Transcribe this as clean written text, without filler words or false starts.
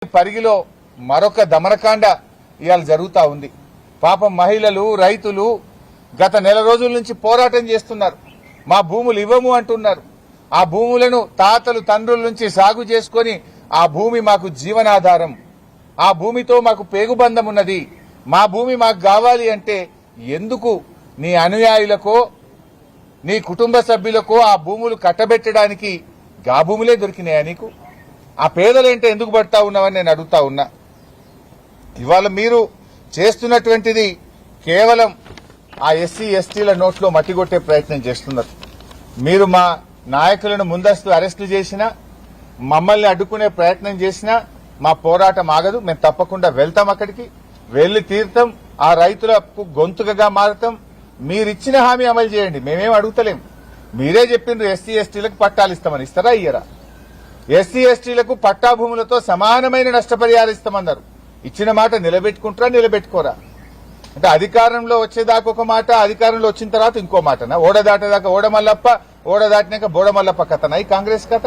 పరిగిలో మరొక దమనకాండ ఇవాళ జరుగుతా ఉంది. పాపం మహిళలు రైతులు గత నెల రోజుల నుంచి పోరాటం చేస్తున్నారు. మా భూములు ఇవ్వము అంటున్నారు. ఆ భూములను తాతలు తండ్రుల నుంచి సాగు చేసుకొని ఆ భూమి మాకు జీవనాధారం, ఆ భూమితో మాకు పేగుబంధం ఉన్నది, మా భూమి మాకు కావాలి అంటే ఎందుకు నీ అనుయాయులకో నీ కుటుంబ సభ్యులకో ఆ భూములు కట్టబెట్టడానికి గా భూములే దొరికినాయా నీకు? ఆ పేదలేంటే ఎందుకు పడతా ఉన్నావని నేను అడుగుతా ఉన్నా. ఇవాళ మీరు చేస్తున్నటువంటిది కేవలం ఆ ఎస్సీ ఎస్టీల నోట్లో మట్టి కొట్టే ప్రయత్నం చేస్తున్నారు. మీరు మా నాయకులను ముందస్తు అరెస్టు చేసినా, మమ్మల్ని అడ్డుకునే ప్రయత్నం చేసినా మా పోరాటం ఆగదు. మేము తప్పకుండా వెళ్తాం, అక్కడికి వెళ్లి తీర్థం, ఆ రైతులకు గొంతుకగా మారుతాం. మీరిచ్చిన హామీ అమలు చేయండి, మేమేం అడుగుతలేం. మీరే చెప్పిండ్రు ఎస్సీ ఎస్టీలకు పట్టాలు ఇస్తామని, ఇస్తారా ఇయ్యరా? ఎస్సీ ఎస్టీలకు పట్టా భూములతో సమానమైన నష్టపరిహారం ఇస్తామన్నారు. ఇచ్చిన మాట నిలబెట్టుకుంటారా నిలబెట్టుకోరా? అంటే అధికారంలో వచ్చేదాకా ఒక మాట, అధికారంలో వచ్చిన తర్వాత ఇంకో మాటనా? ఓడ దాటేదాకా ఓడ మల్లప్ప, ఓడ దాటినాక బోడ మల్లప్ప కథనా ఈ కాంగ్రెస్ కథ?